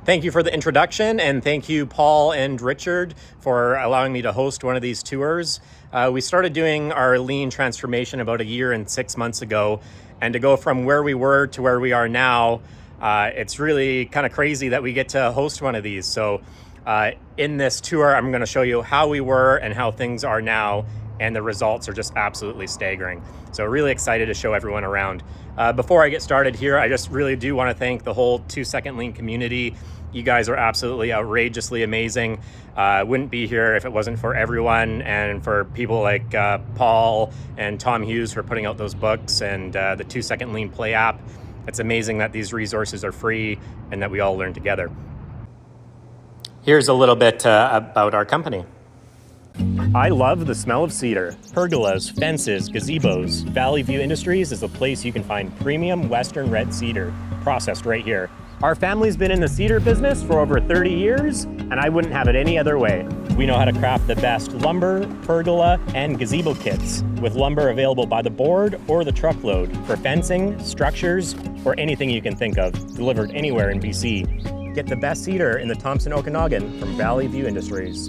Thank you for the introduction, and thank you, Paul and Richard, for allowing me to host one of these tours. We started doing our lean transformation about a year and 6 months ago, and to go from where we were to where we are now, it's really kind of crazy that we get to host one of these. So in this tour, I'm going to show you how we were and how things are now, and the results are just absolutely staggering. So really excited to show everyone around. Before I get started here, I just really do want to thank the whole 2 Second Lean community. You guys are absolutely outrageously amazing. Wouldn't be here if it wasn't for everyone and for people like Paul and Tom Hughes for putting out those books and the 2 Second Lean Play app. It's amazing that these resources are free and that we all learn together. Here's a little bit about our company. I love the smell of cedar. Pergolas, fences, gazebos. Valley View Industries is the place you can find premium Western red cedar, processed right here. Our family's been in the cedar business for over 30 years, and I wouldn't have it any other way. We know how to craft the best lumber, pergola, and gazebo kits, with lumber available by the board or the truckload for fencing, structures, or anything you can think of, delivered anywhere in BC. Get the best cedar in the Thompson Okanagan from Valley View Industries.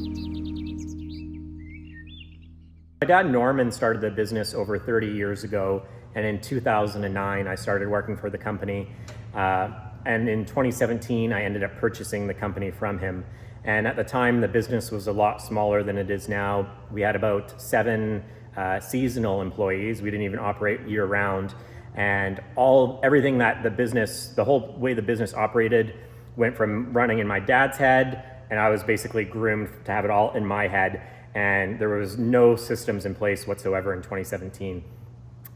My dad Norman started the business over 30 years ago, and in 2009 I started working for the company. And in 2017 I ended up purchasing the company from him. And at the time the business was a lot smaller than it is now. We had about 7 seasonal employees. We didn't even operate year round. And everything that the whole way the business operated went from running in my dad's head, and I was basically groomed to have it all in my head. And there was no systems in place whatsoever in 2017.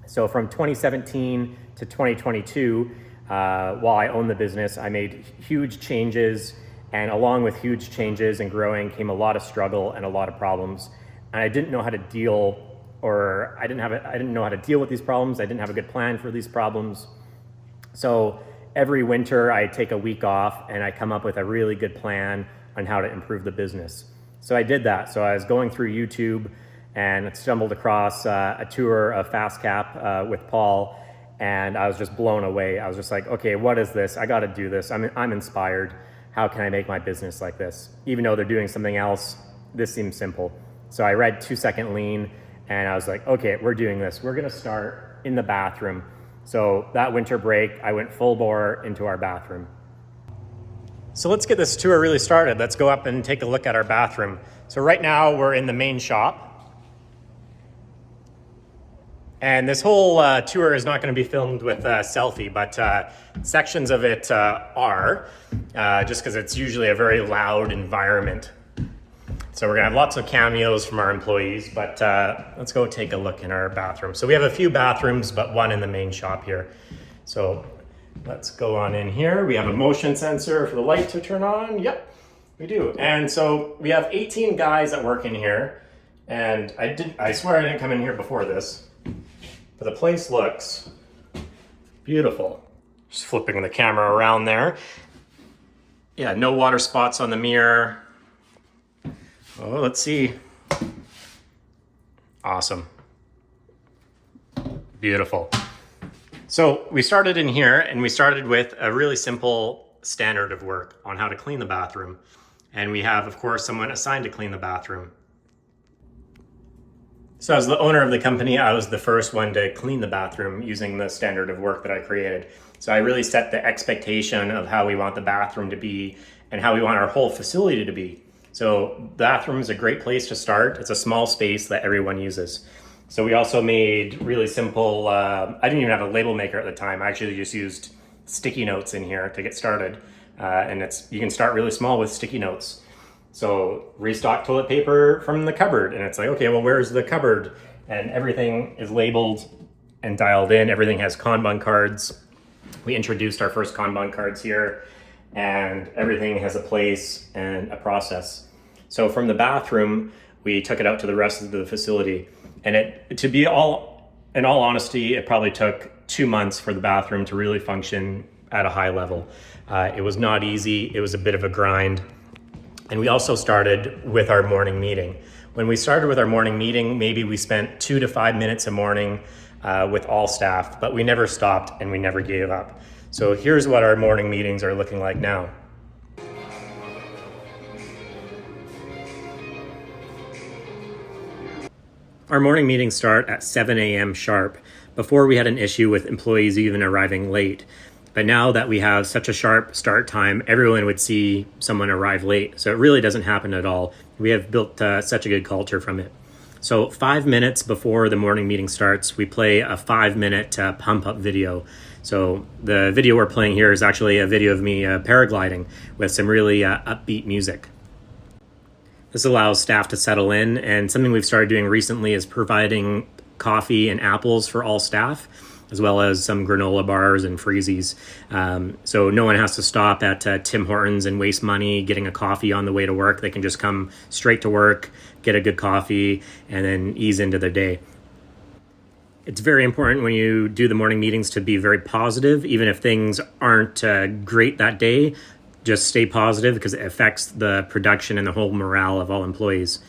So from 2017 to 2022, while I owned the business, I made huge changes, and along with huge changes and growing came a lot of struggle and a lot of problems. And I didn't know how to deal, I didn't know how to deal with these problems. I didn't have a good plan for these problems. So every winter I take a week off and I come up with a really good plan on how to improve the business. So I did that. So I was going through YouTube and stumbled across a tour of Fast Cap with Paul, and I was just blown away. I was just like, okay, what is this? I got to do this. I'm inspired. How can I make my business like this? Even though they're doing something else, this seems simple. So I read 2 Second Lean, and I was like, okay, we're doing this. We're going to start in the bathroom. So that winter break, I went full bore into our bathroom. So let's get this tour really started. Let's go up and take a look at our bathroom. So right now we're in the main shop. And this whole tour is not going to be filmed with a selfie, but sections of it are, just because it's usually a very loud environment. So we're going to have lots of cameos from our employees, but let's go take a look in our bathroom. So we have a few bathrooms, but one in the main shop here. So let's go on in here. We have a motion sensor for the light to turn on. Yep, we do. And so we have 18 guys that work in here. And I swear I didn't come in here before this, but the place looks beautiful. Just flipping the camera around there. Yeah, no water spots on the mirror. Oh, let's see. Awesome. Beautiful. So we started in here, and we started with a really simple standard of work on how to clean the bathroom. And we have, of course, someone assigned to clean the bathroom. So as the owner of the company, I was the first one to clean the bathroom using the standard of work that I created. So I really set the expectation of how we want the bathroom to be and how we want our whole facility to be. So the bathroom is a great place to start. It's a small space that everyone uses. So we also made really simple, I didn't even have a label maker at the time. I actually just used sticky notes in here to get started. And you can start really small with sticky notes. So restock toilet paper from the cupboard. And it's like, okay, well, where's the cupboard? And everything is labeled and dialed in. Everything has Kanban cards. We introduced our first Kanban cards here, and everything has a place and a process. So from the bathroom, we took it out to the rest of the facility. And in all honesty, it probably took 2 months for the bathroom to really function at a high level. It was not easy. It was a bit of a grind. And we also started with our morning meeting. When we started with our morning meeting, maybe we spent 2 to 5 minutes a morning with all staff, but we never stopped and we never gave up. So here's what our morning meetings are looking like now. Our morning meetings start at 7 a.m. sharp. Before, we had an issue with employees even arriving late. But now that we have such a sharp start time, everyone would see someone arrive late. So it really doesn't happen at all. We have built such a good culture from it. So 5 minutes before the morning meeting starts, we play a 5-minute pump up video. So the video we're playing here is actually a video of me paragliding with some really upbeat music. This allows staff to settle in, and something we've started doing recently is providing coffee and apples for all staff, as well as some granola bars and freezies. So no one has to stop at Tim Hortons and waste money getting a coffee on the way to work. They can just come straight to work, get a good coffee, and then ease into their day. It's very important when you do the morning meetings to be very positive, even if things aren't great that day. Just stay positive because it affects the production and the whole morale of all employees.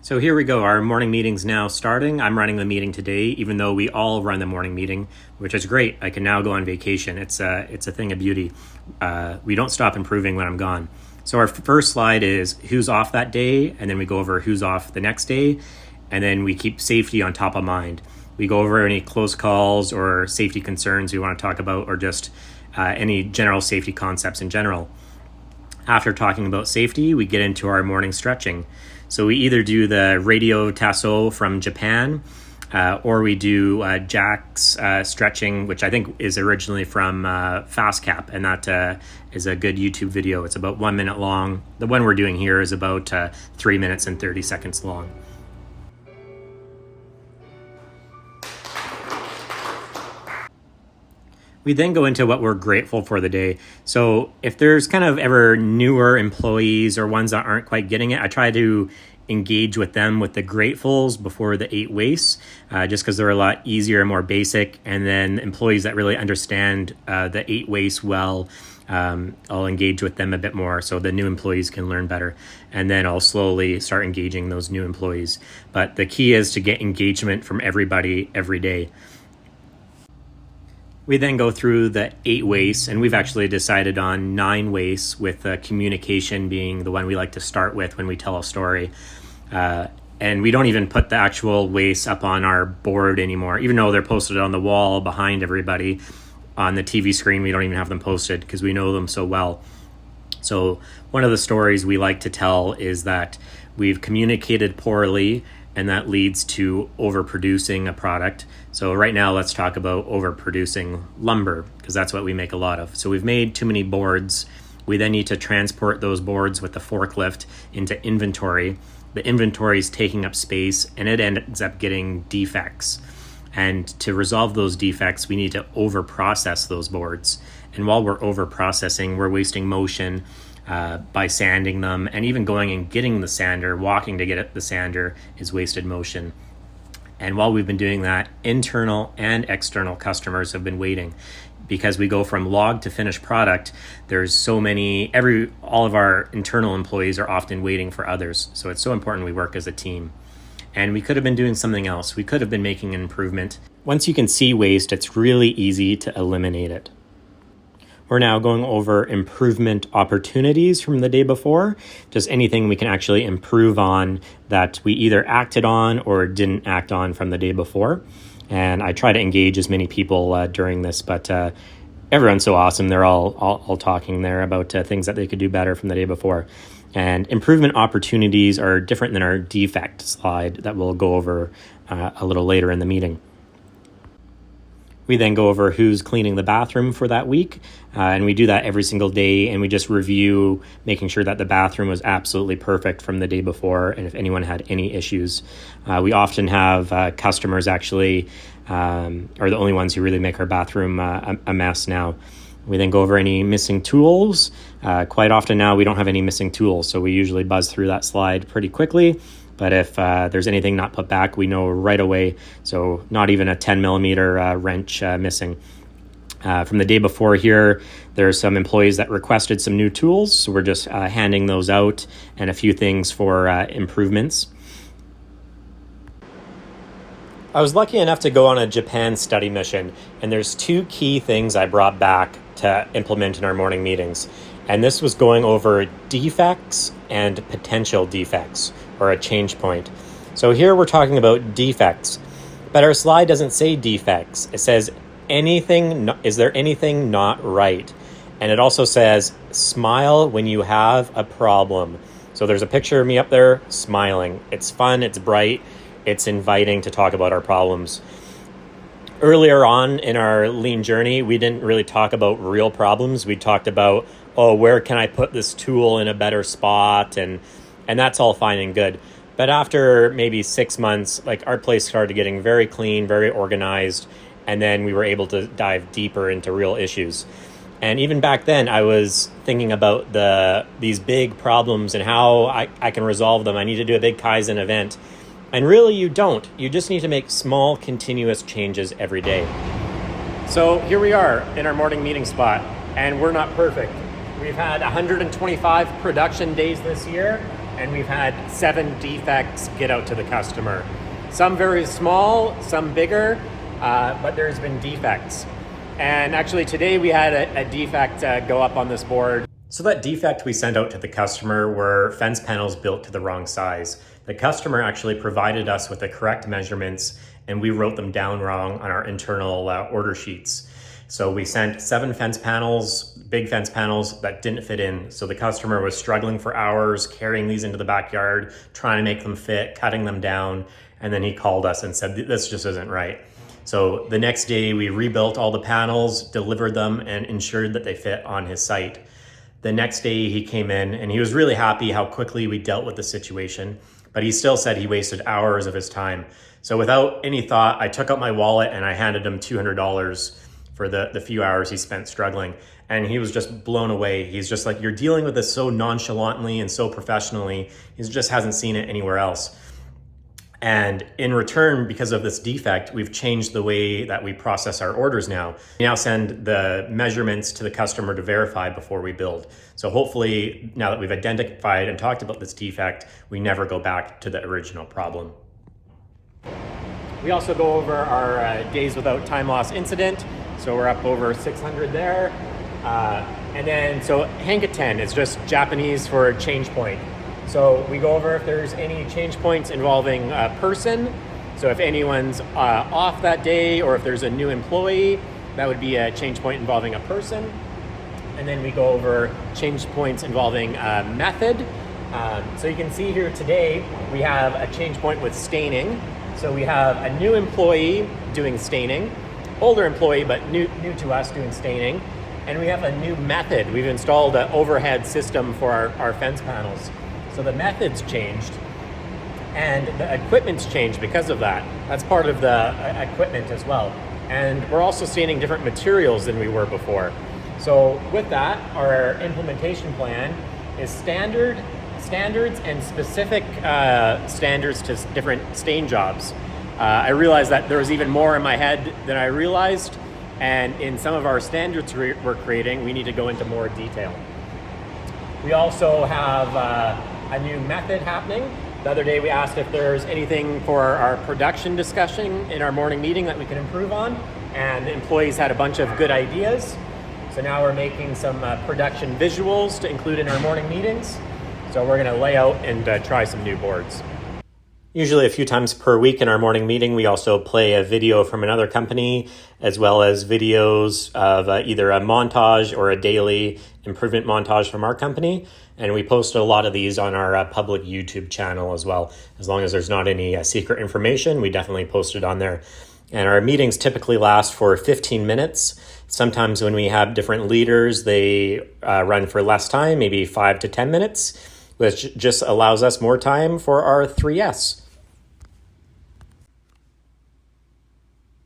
So here we go. Our morning meeting's now starting. I'm running the meeting today, even though we all run the morning meeting, which is great. I can now go on vacation. It's a thing of beauty. We don't stop improving when I'm gone. So our first slide is who's off that day, and then we go over who's off the next day, and then we keep safety on top of mind. We go over any close calls or safety concerns we want to talk about, or just any general safety concepts in general. After talking about safety, we get into our morning stretching. So we either do the radio tasso from Japan, or we do Jack's stretching, which I think is originally from FastCap, and that is a good YouTube video. It's about 1 minute long. The one we're doing here is about 3 minutes and 30 seconds long. We then go into what we're grateful for the day. So if there's kind of ever newer employees or ones that aren't quite getting it, I try to engage with them with the gratefuls before the 8 wastes, just because they're a lot easier and more basic. And then employees that really understand the 8 wastes well, I'll engage with them a bit more so the new employees can learn better. And then I'll slowly start engaging those new employees. But the key is to get engagement from everybody every day. We then go through the 8 wastes, and we've actually decided on 9 wastes, with communication being the one we like to start with when we tell a story. And we don't even put the actual wastes up on our board anymore, even though they're posted on the wall behind everybody. On the TV screen, we don't even have them posted because we know them so well. So one of the stories we like to tell is that we've communicated poorly, and that leads to overproducing a product. So right now, let's talk about overproducing lumber, because that's what we make a lot of. So we've made too many boards. We then need to transport those boards with the forklift into inventory. The inventory is taking up space, and it ends up getting defects. And to resolve those defects, we need to overprocess those boards. And while we're overprocessing, we're wasting motion by sanding them, and even going and getting the sander, walking to get the sander is wasted motion. And while we've been doing that, internal and external customers have been waiting, because we go from log to finished product. There's so many, all of our internal employees are often waiting for others. So it's so important we work as a team. And we could have been doing something else. We could have been making an improvement. Once you can see waste, it's really easy to eliminate it. We're now going over improvement opportunities from the day before, just anything we can actually improve on that we either acted on or didn't act on from the day before. And I try to engage as many people during this, but everyone's so awesome. They're all talking there about things that they could do better from the day before. And improvement opportunities are different than our defect slide that we'll go over a little later in the meeting. We then go over who's cleaning the bathroom for that week, and we do that every single day, and we just review, making sure that the bathroom was absolutely perfect from the day before, and if anyone had any issues. We often have customers actually are the only ones who really make our bathroom a mess now. We then go over any missing tools. Quite often now we don't have any missing tools, so we usually buzz through that slide pretty quickly. But if there's anything not put back, we know right away. So not even a 10 millimeter wrench missing. From the day before here, there's some employees that requested some new tools. So we're just handing those out, and a few things for improvements. I was lucky enough to go on a Japan study mission, and there's 2 key things I brought back to implement in our morning meetings. And this was going over defects and potential defects, or a change point. So here we're talking about defects, but our slide doesn't say defects. It says is there anything not right? And it also says smile when you have a problem. So there's a picture of me up there smiling. It's fun, it's bright, it's inviting to talk about our problems. Earlier on in our lean journey, we didn't really talk about real problems. We talked about, where can I put this tool in a better spot? And that's all fine and good. But after maybe 6 months, like our place started getting very clean, very organized, and then we were able to dive deeper into real issues. And even back then, I was thinking about these big problems and how I can resolve them. I need to do a big Kaizen event. And really, you don't. You just need to make small, continuous changes every day. So here we are in our morning meeting spot, and we're not perfect. We've had 125 production days this year, and we've had 7 defects get out to the customer. Some very small, some bigger, but there's been defects. And actually today we had a defect go up on this board. So that defect we sent out to the customer were fence panels built to the wrong size. The customer actually provided us with the correct measurements, and we wrote them down wrong on our internal order sheets. So we sent 7 fence panels, big fence panels that didn't fit in. So the customer was struggling for hours, carrying these into the backyard, trying to make them fit, cutting them down. And then he called us and said, this just isn't right. So the next day we rebuilt all the panels, delivered them, and ensured that they fit on his site. The next day he came in and he was really happy how quickly we dealt with the situation, but he still said he wasted hours of his time. So without any thought, I took out my wallet and I handed him $200 for the few hours he spent struggling. And he was just blown away. He's just like, you're dealing with this so nonchalantly and so professionally. He just hasn't seen it anywhere else. And in return, because of this defect, we've changed the way that we process our orders now. We now send the measurements to the customer to verify before we build. So hopefully, now that we've identified and talked about this defect, we never go back to the original problem. We also go over our days without time loss incident. So we're up over 600 there. And then, so Hankaten is just Japanese for change point. So we go over if there's any change points involving a person. So if anyone's off that day, or if there's a new employee, that would be a change point involving a person. And then we go over change points involving a method. So you can see here today, we have a change point with staining. So we have a new employee doing staining, older employee, but new to us doing staining. And we have a new method. We've installed an overhead system for our fence panels. So the method's changed and the equipment's changed because of that. That's part of the equipment as well. And we're also staining different materials than we were before. So with that, our implementation plan is standards and specific standards to different stain jobs. I realized that there was even more in my head than I realized. And in some of our standards we're creating, we need to go into more detail. We also have a new method happening. The other day we asked if there's anything for our production discussion in our morning meeting that we can improve on, and the employees had a bunch of good ideas. So now we're making some production visuals to include in our morning meetings. So we're going to lay out and try some new boards. Usually a few times per week in our morning meeting, we also play a video from another company, as well as videos of either a montage or a daily improvement montage from our company. And we post a lot of these on our public YouTube channel as well. As long as there's not any secret information, we definitely post it on there. And our meetings typically last for 15 minutes. Sometimes when we have different leaders, they run for less time, maybe 5 to 10 minutes, which just allows us more time for our 3S.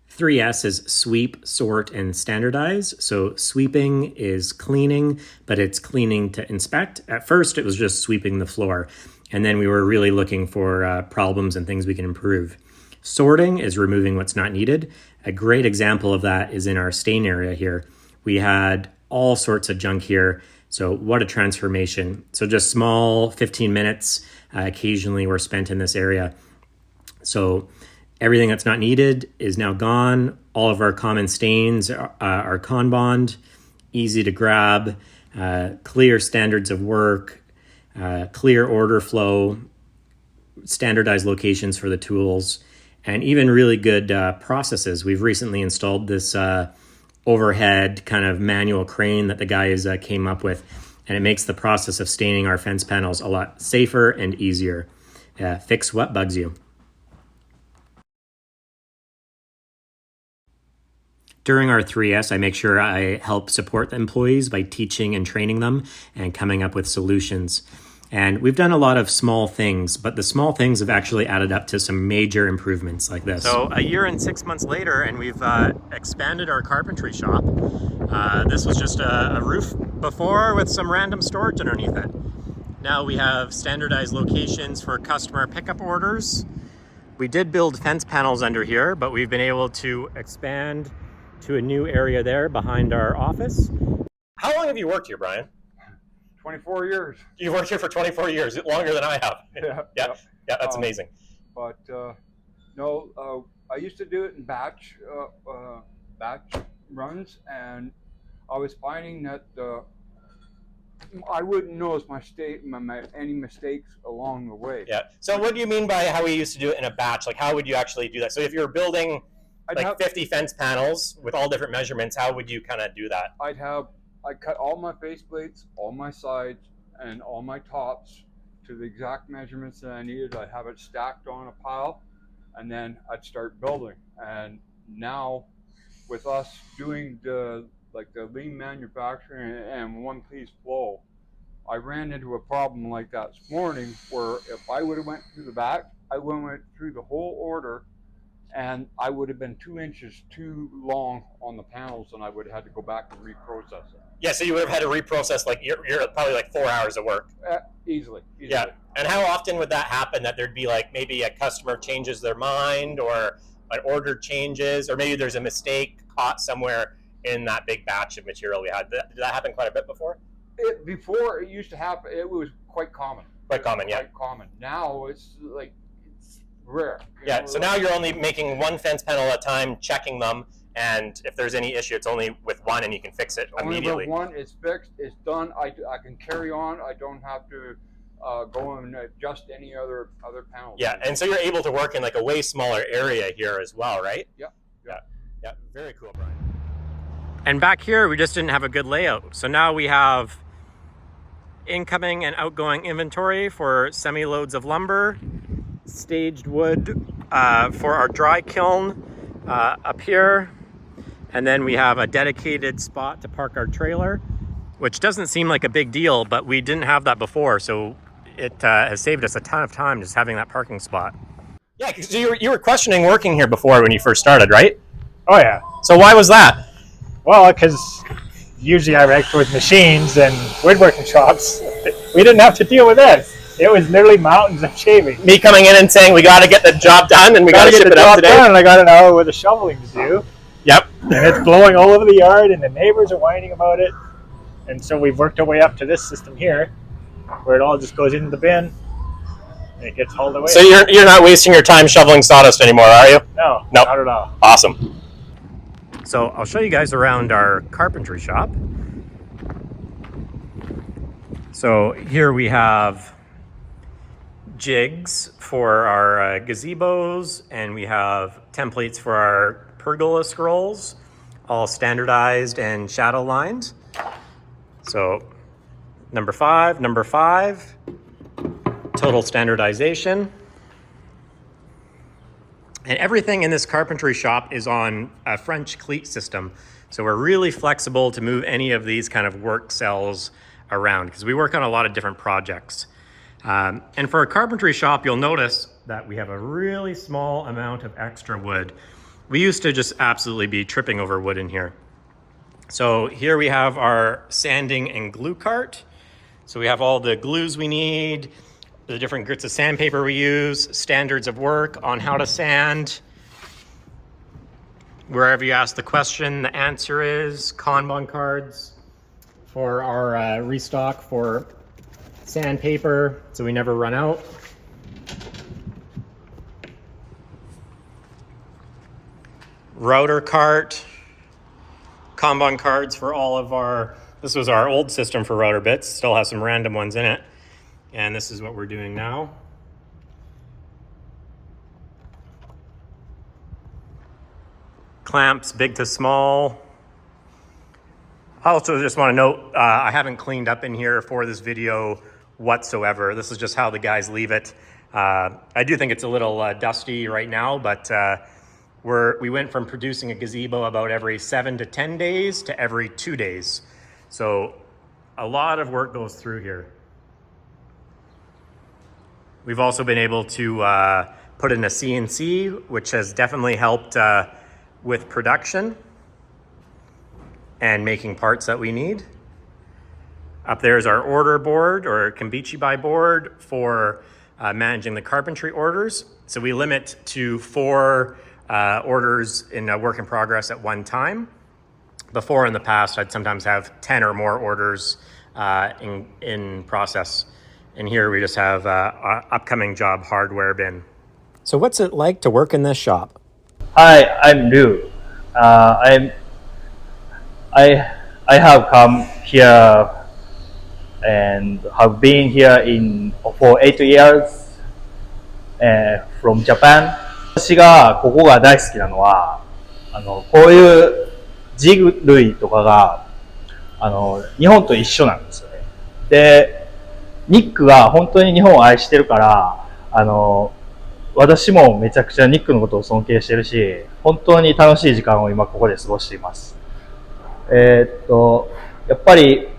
3S is sweep, sort, and standardize. So sweeping is cleaning, but it's cleaning to inspect. At first, it was just sweeping the floor. And then we were really looking for problems and things we can improve. Sorting is removing what's not needed. A great example of that is in our stain area here. We had all sorts of junk here. So what a transformation. So just small 15 minutes occasionally were spent in this area. So everything that's not needed is now gone. All of our common stains are Kanban, easy to grab, clear standards of work, clear order flow, standardized locations for the tools, and even really good processes. We've recently installed this overhead kind of manual crane that the guys came up with, and it makes the process of staining our fence panels a lot safer and easier. Fix what bugs you. During our 3S, I make sure I help support the employees by teaching and training them and coming up with solutions. And we've done a lot of small things, but the small things have actually added up to some major improvements like this. So a year and 6 months later, and we've expanded our carpentry shop. This was just a roof before with some random storage underneath it. Now we have standardized locations for customer pickup orders. We did build fence panels under here, but we've been able to expand to a new area there behind our office. How long have you worked here, Brian? 24 years. You've worked here for 24 years, longer than I have. Yeah, that's amazing. But no, I used to do it in batch runs, and I was finding that I wouldn't notice any mistakes along the way. Yeah. So what do you mean by how we used to do it in a batch? Like, how would you actually do that? So if you're building 50 fence panels with all different measurements, how would you kind of do that? I'd cut all my face plates, all my sides, and all my tops to the exact measurements that I needed. I'd have it stacked on a pile, and then I'd start building. And now, with us doing the lean manufacturing and one-piece flow, I ran into a problem like that this morning, where if I would have went through the back, I went through the whole order, and I would have been 2 inches too long on the panels, and I would have had to go back and reprocess it. Yeah, so you would have had to reprocess, like, you're probably like 4 hours of work. Easily. Yeah, and how often would that happen, that there'd be like maybe a customer changes their mind, or an order changes, or maybe there's a mistake caught somewhere in that big batch of material we had? Did that happen quite a bit before? Before, it used to happen. It was quite common. Quite common, yeah. Quite common. Now it's rare. Yeah, so now you're only making one fence panel at a time, checking them, and if there's any issue, it's only with one, and you can fix it immediately. Only with one, it's fixed, it's done. I can carry on. I don't have to go and adjust any other panels. Yeah, and so you're able to work in like a way smaller area here as well, right? Yeah. Very cool, Brian. And back here, we just didn't have a good layout. So now we have incoming and outgoing inventory for semi-loads of lumber, staged wood for our dry kiln up here, and then we have a dedicated spot to park our trailer, which doesn't seem like a big deal, but we didn't have that before, so it has saved us a ton of time just having that parking spot. Yeah, because you were questioning working here before when you first started, right? Oh yeah. So why was that? Well, because usually I worked with machines and woodworking shops. We didn't have to deal with this. It was literally mountains of shaving. Me coming in and saying we got to get the job done and we got to ship it out today. And I got an hour with the shoveling to do. Yep. And it's blowing all over the yard, and the neighbors are whining about it. And so we've worked our way up to this system here, where it all just goes into the bin and it gets hauled away. So you're not wasting your time shoveling sawdust anymore, are you? No, nope. Not at all. Awesome. So I'll show you guys around our carpentry shop. So here we have jigs for our gazebos, and we have templates for our pergola scrolls, all standardized and shadow lined. So number five, total standardization. And everything in this carpentry shop is on a French cleat system. So we're really flexible to move any of these kind of work cells around, because we work on a lot of different projects. And for a carpentry shop, you'll notice that we have a really small amount of extra wood. We used to just absolutely be tripping over wood in here. So here we have our sanding and glue cart. So we have all the glues we need, the different grits of sandpaper we use, standards of work on how to sand. Wherever you ask the question, the answer is Kanban cards for our restock for sandpaper, so we never run out. Router cart, Kanban cards for all of our, this was our old system for router bits, still has some random ones in it. And this is what we're doing now. clamps, big to small. I also just want to note, I haven't cleaned up in here for this video whatsoever. This is just how the guys leave it. I do think it's a little dusty right now, but we went from producing a gazebo about every 7 to 10 days to every 2 days. So a lot of work goes through here. We've also been able to put in a CNC, which has definitely helped with production and making parts that we need. Up there is our order board, or Kambichi by board, for managing the carpentry orders. So we limit to 4 orders in a work in progress at one time. Before, in the past, I'd sometimes have 10 or more orders in process. And here we just have our upcoming job hardware bin. So what's it like to work in this shop? Hi, I'm Liu. I have come here and have been here for 8 years from Japan. 私がここが大好きなのは、こういう地類とかが日本と一緒なんですよね。で、ニックが本当に日本を愛してるから、私もめちゃくちゃニックのことを尊敬してるし、本当に楽しい時間を今ここで過ごしています。やっぱり、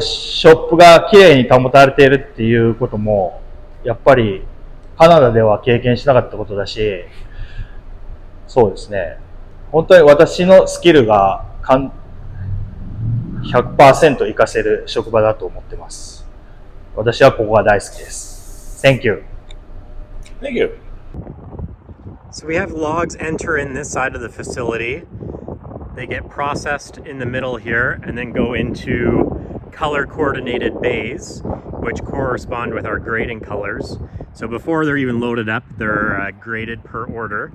ショップが綺麗に保たれているっていうことも、やっぱりカナダでは経験しなかったことだし、そうですね。本当に私のスキルが100% 活かせる職場だと思ってます。私はここが大好きです。Thank you. Thank you. So we have logs enter in this side of the facility. They get processed in the middle here and then go into color coordinated bays, which correspond with our grading colors. So before they're even loaded up, they're graded per order.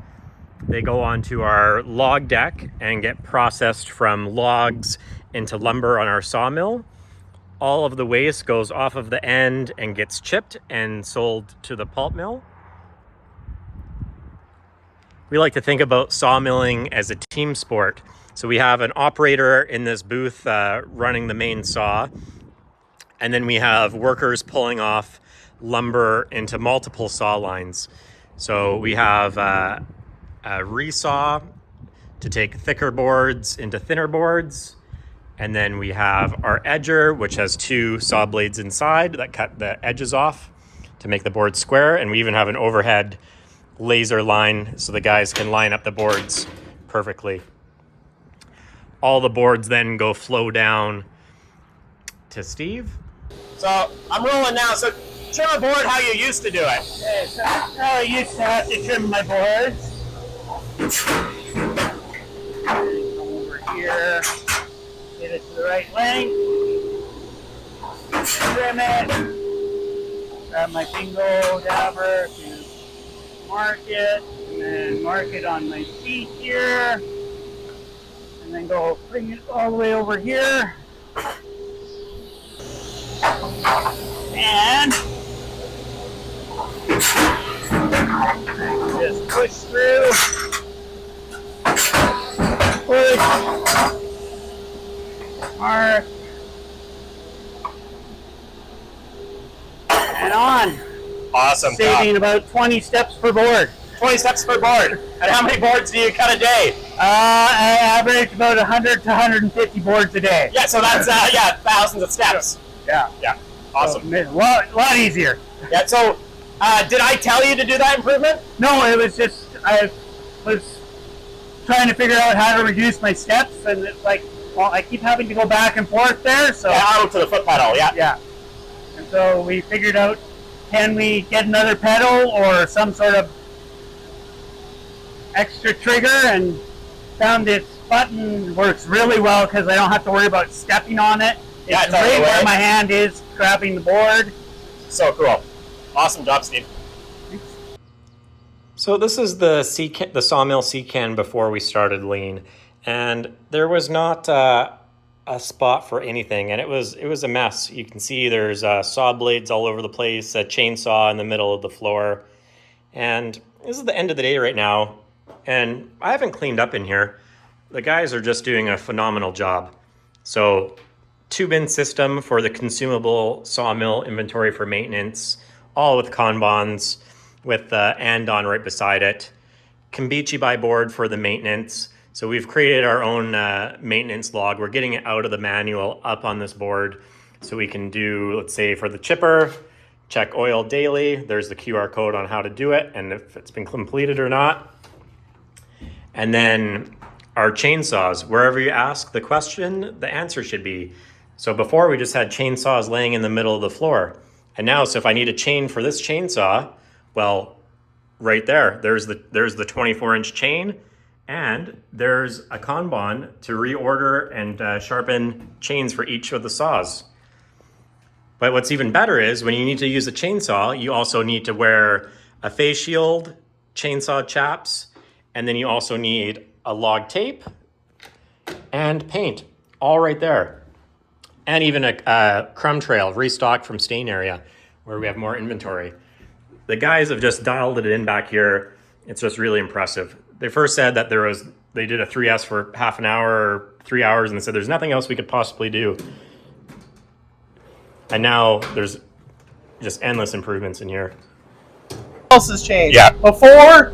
They go onto our log deck and get processed from logs into lumber on our sawmill. All of the waste goes off of the end and gets chipped and sold to the pulp mill. We like to think about sawmilling as a team sport. So we have an operator in this booth running the main saw, and then we have workers pulling off lumber into multiple saw lines. So we have a resaw to take thicker boards into thinner boards, and then we have our edger, which has 2 saw blades inside that cut the edges off to make the board square, and we even have an overhead laser line so the guys can line up the boards perfectly. All the boards then flow down to Steve. So I'm rolling now. So trim a board how you used to do it. Okay, so I used to have to trim my boards. Come over here, get it to the right length, trim it, grab my bingo dabber to mark it, and then mark it on my feet here, and then bring it all the way over here, and just push through, push, mark, and on. Awesome. Saving about 20 steps per board. 20 steps per board. And how many boards do you cut a day? I average about 100 to 150 boards a day. Yeah, so that's thousands of steps. Yeah. Yeah. Awesome. So, a lot easier. Yeah, so did I tell you to do that improvement? No, it was just, I was trying to figure out how to reduce my steps, and it's like, well, I keep having to go back and forth there, so. Yeah, out to the foot pedal, yeah. Yeah. And so we figured out, can we get another pedal or some sort of extra trigger, and found this button works really well because I don't have to worry about stepping on it. Yeah, It's right where my hand is grabbing the board. So cool. Awesome job, Steve. So this is the sawmill C-can before we started lean, and there was not a spot for anything, and it was a mess. You can see there's saw blades all over the place, a chainsaw in the middle of the floor, and this is the end of the day right now. And I haven't cleaned up in here. The guys are just doing a phenomenal job. So 2-bin system for the consumable sawmill inventory for maintenance, all with Kanbans, with the and on right beside it. Kambichi by board for the maintenance. So we've created our own maintenance log. We're getting it out of the manual up on this board so we can do, let's say for the chipper, check oil daily. There's the QR code on how to do it and if it's been completed or not. And then our chainsaws, wherever you ask the question, the answer should be. So before we just had chainsaws laying in the middle of the floor. And now, so if I need a chain for this chainsaw, well, right there, there's the 24-inch chain, and there's a Kanban to reorder and sharpen chains for each of the saws. But what's even better is when you need to use a chainsaw, you also need to wear a face shield, chainsaw chaps, and then you also need a log tape and paint, all right there. And even a crumb trail restocked from Stain Area where we have more inventory. The guys have just dialed it in back here. It's just really impressive. They first said that they did a 3S for half an hour or 3 hours and they said there's nothing else we could possibly do. And now there's just endless improvements in here. What else has changed? Yeah. Before,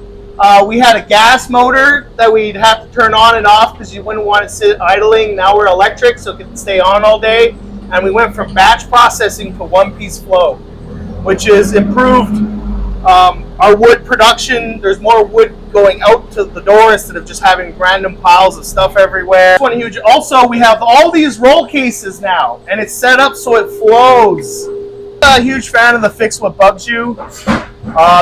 we had a gas motor that we'd have to turn on and off because you wouldn't want to sit idling. Now we're electric, so it can stay on all day. And we went from batch processing to one-piece flow, which has improved our wood production. There's more wood going out to the door instead of just having random piles of stuff everywhere. One huge. Also, we have all these roll cases now, and it's set up so it flows. I'm a huge fan of the Fix What Bugs You.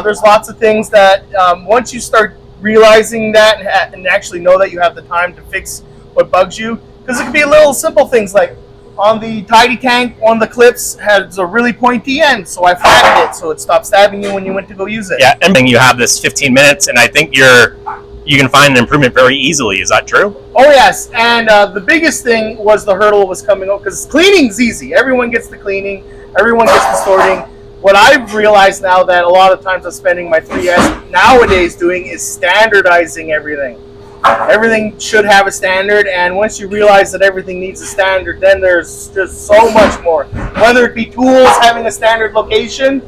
There's lots of things that once you start realizing that and actually know that you have the time to fix what bugs you, because it can be little simple things like on the tidy tank, one of the clips has a really pointy end, so I flattened it so it stopped stabbing you when you went to go use it. Yeah, and you have this 15 minutes, and I think you can find an improvement very easily. Is that true? Oh yes, and the biggest thing was the hurdle was coming up, because cleaning's easy. Everyone gets the cleaning, everyone gets the sorting. What I've realized now that a lot of times I'm spending my 3S nowadays doing is standardizing everything. Everything should have a standard, and once you realize that everything needs a standard, then there's just so much more. Whether it be tools having a standard location,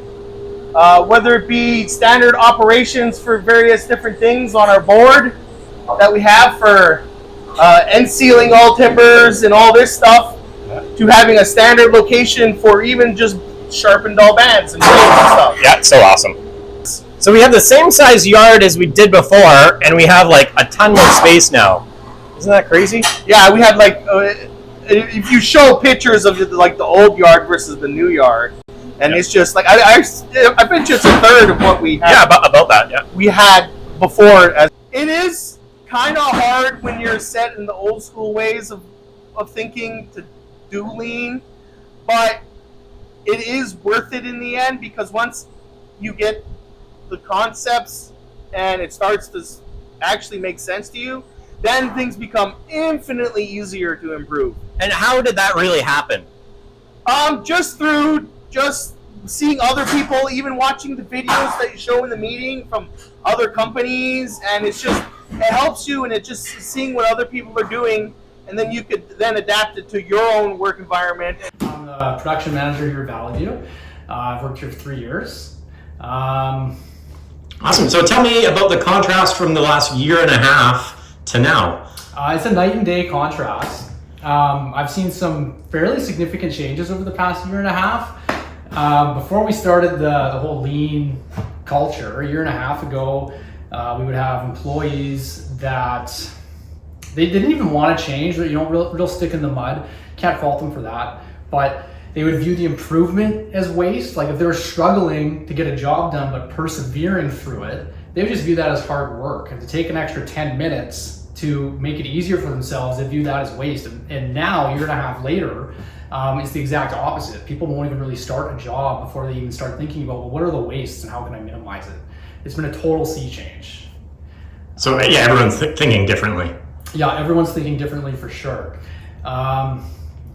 whether it be standard operations for various different things on our board that we have for end sealing all timbers and all this stuff, to having a standard location for even just sharpened all bands and blades and stuff. Yeah, it's so awesome. So we have the same size yard as we did before, and we have like a ton more space now. Isn't that crazy? Yeah, we had like, if you show pictures of like the old yard versus the new yard, and it's just like, I bet you it's a third of what we had. Yeah, about that, yeah. We had before. It is kind of hard when you're set in the old school ways of thinking to do lean, but it is worth it in the end, because once you get the concepts and it starts to actually make sense to you, then things become infinitely easier to improve. And how did that really happen? Just through seeing other people, even watching the videos that you show in the meeting from other companies, and it helps you, and it just seeing what other people are doing, and then you could then adapt it to your own work environment. I'm the production manager here at Valley View. I've worked here for 3 years. Awesome. So tell me about the contrast from the last year and a half to now. It's a night and day contrast. I've seen some fairly significant changes over the past year and a half. Before we started the whole lean culture, a year and a half ago, we would have employees that they didn't even want to change, real stick in the mud. Can't fault them for that, but they would view the improvement as waste. Like if they were struggling to get a job done but persevering through it, they would just view that as hard work. And to take an extra 10 minutes to make it easier for themselves, they view that as waste. And now, a year and a half later, it's the exact opposite. People won't even really start a job before they even start thinking about, well, what are the wastes and how can I minimize it? It's been a total sea change. So yeah, everyone's thinking differently. Yeah, everyone's thinking differently for sure.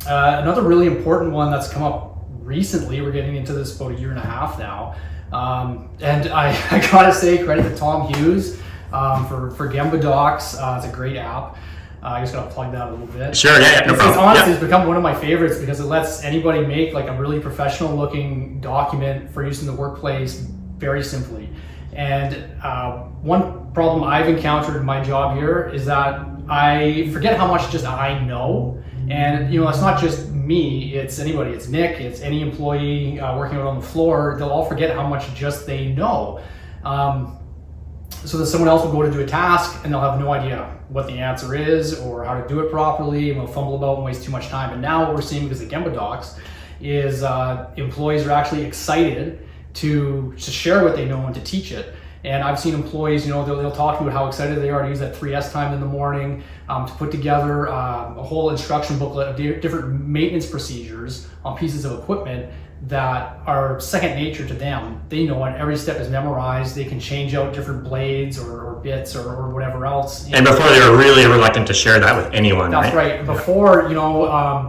Another really important one that's come up recently, we're getting into this about a year and a half now, and I gotta say credit to Tom Hughes for Gemba Docs. It's a great app. I just gotta plug that a little bit. Sure, yeah, no problem. Honestly, it's become one of my favorites because it lets anybody make like a really professional looking document for use in the workplace very simply. And one problem I've encountered in my job here is that I forget how much just I know. And it's not just me, it's anybody, it's Nick, it's any employee working out on the floor. They'll all forget how much just they know. So that someone else will go to do a task and they'll have no idea what the answer is or how to do it properly, and they'll fumble about and waste too much time. And now what we're seeing because of Gemba Docs is employees are actually excited to share what they know and to teach it. And I've seen employees, they'll talk about how excited they are to use that 3S time in the morning to put together a whole instruction booklet of different maintenance procedures on pieces of equipment that are second nature to them. They know it, every step is memorized, they can change out different blades or bits or whatever else. And before they were really reluctant to share that with anyone, That's right? right. Before,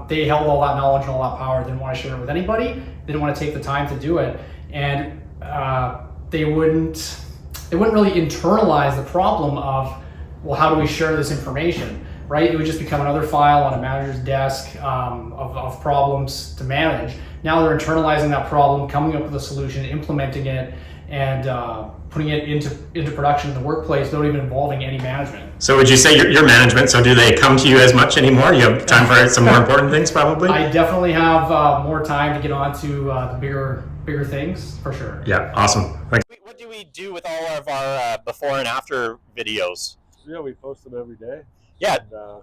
they held all that knowledge and all that power, didn't want to share it with anybody, they didn't want to take the time to do it, and they wouldn't really internalize the problem of, well, how do we share this information, right? It would just become another file on a manager's desk of problems to manage. Now they're internalizing that problem, coming up with a solution, implementing it, and putting it into production in the workplace without even involving any management. So would you say your management, so do they come to you as much anymore? You have time for some more important things probably? I definitely have more time to get on to the bigger things, for sure. Yeah, awesome. What do we do with all of our before and after videos? Yeah, we post them every day. Yeah. And,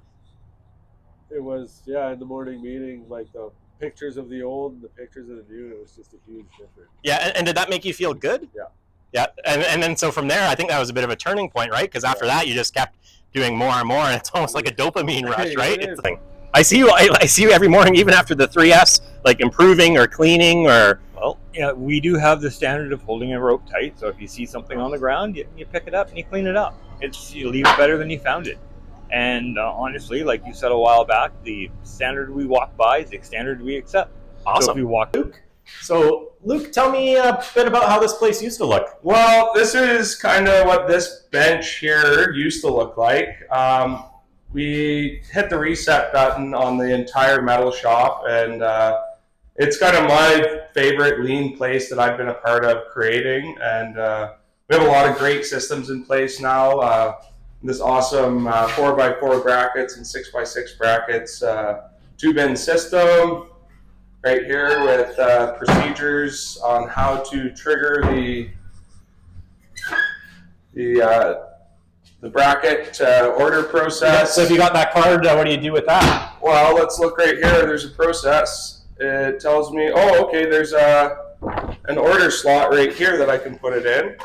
it was, in the morning meeting, like the pictures of the old and the pictures of the new, it was just a huge difference. Yeah, and did that make you feel good? Yeah. Yeah, and then so from there, I think that was a bit of a turning point, right? Because after that, you just kept doing more and more, and it's almost like a dopamine rush, right? It's like, I see you every morning, even after the 3S, like improving or cleaning or. Well, we do have the standard of holding a rope tight. So if you see something on the ground, you pick it up and you clean it up. You leave it better than you found it. And honestly, like you said a while back, the standard we walk by is the standard we accept. Awesome. So if we walk. So Luke, tell me a bit about how this place used to look. Well, this is kind of what this bench here used to look like. We hit the reset button on the entire metal shop, and it's kind of my favorite lean place that I've been a part of creating. And we have a lot of great systems in place now. This awesome 4x4 brackets and 6x6 brackets, 2-bin system right here with procedures on how to trigger the bracket order process. Yeah, so if you got that card, what do you do with that? Well, let's look right here. There's a process. It tells me, oh, okay, there's an order slot right here that I can put it in.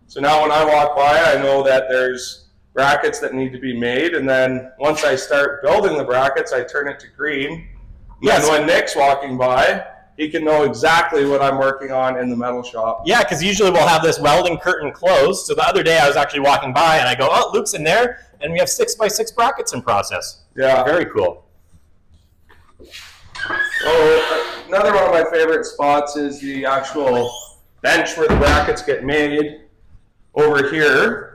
So now when I walk by, I know that there's brackets that need to be made, and then once I start building the brackets, I turn it to green. Yes. And when Nick's walking by, he can know exactly what I'm working on in the metal shop. Yeah, because usually we'll have this welding curtain closed. So the other day I was actually walking by and I go, oh, Luke's in there, and we have 6x6 brackets in process. Yeah. Very cool. So another one of my favorite spots is the actual bench where the brackets get made over here.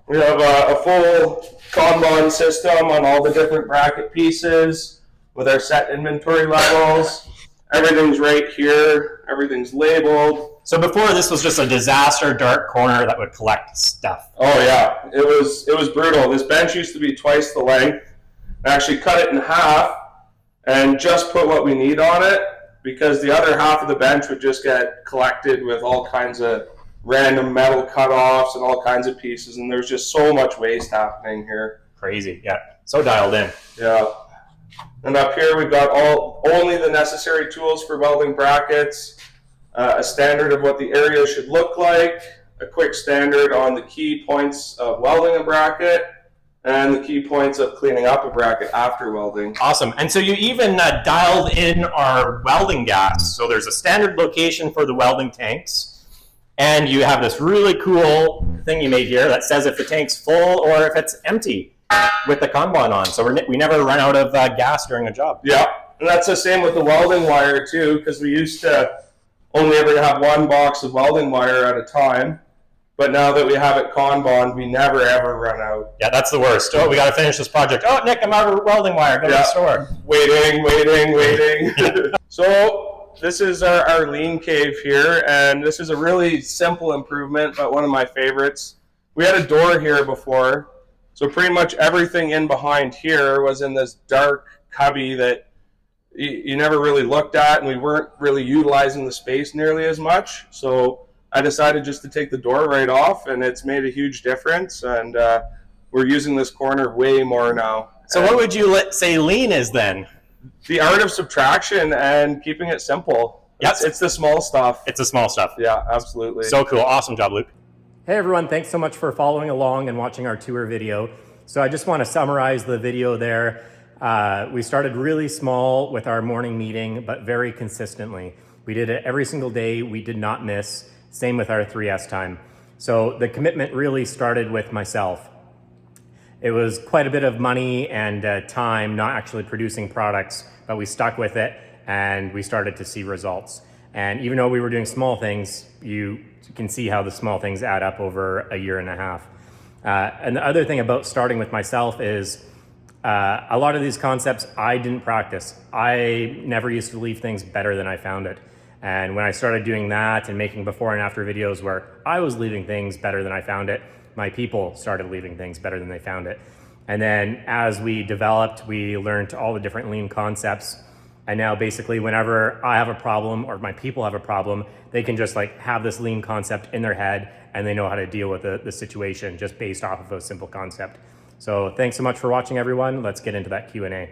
We have a full Kanban system on all the different bracket pieces with our set inventory levels. Everything's right here. Everything's labeled. So before, this was just a disaster dark corner that would collect stuff. Oh yeah, it was brutal. This bench used to be twice the length. I actually cut it in half and just put what we need on it, because the other half of the bench would just get collected with all kinds of random metal cutoffs and all kinds of pieces, and there's just so much waste happening here. Crazy, yeah. So dialed in. Yeah. And up here we've got only the necessary tools for welding brackets, a standard of what the area should look like, a quick standard on the key points of welding a bracket, and the key points of cleaning up a bracket after welding. Awesome. And so you even dialed in our welding gas. So there's a standard location for the welding tanks. And you have this really cool thing you made here that says if the tank's full or if it's empty with the Kanban on. So we never run out of gas during a job. Yeah, and that's the same with the welding wire too, because we used to only ever have one box of welding wire at a time. But now that we have it Kanban, we never ever run out. Yeah, that's the worst. Oh, we got to finish this project. Oh, Nick, I'm out of welding wire. Go to the store. Waiting. So this is our lean cave here, and this is a really simple improvement, but one of my favorites. We had a door here before, so pretty much everything in behind here was in this dark cubby that you never really looked at, and we weren't really utilizing the space nearly as much. So I decided just to take the door right off, and it's made a huge difference, and we're using this corner way more now. So what would you say lean is then? The art of subtraction and keeping it simple. Yep. It's the small stuff. It's the small stuff. Yeah, absolutely. So cool. Awesome job, Luke. Hey everyone, thanks so much for following along and watching our tour video. So I just want to summarize the video there. We started really small with our morning meeting, but very consistently. We did it every single day. We did not miss. Same with our 3S time. So the commitment really started with myself. It was quite a bit of money and time not actually producing products, but we stuck with it and we started to see results. And even though we were doing small things, you can see how the small things add up over a year and a half. And the other thing about starting with myself is a lot of these concepts I didn't practice. I never used to leave things better than I found it. And when I started doing that and making before and after videos where I was leaving things better than I found it, my people started leaving things better than they found it. And then as we developed, we learned all the different lean concepts. And now basically whenever I have a problem or my people have a problem, they can just like have this lean concept in their head and they know how to deal with the situation just based off of a simple concept. So thanks so much for watching, everyone. Let's get into that Q&A.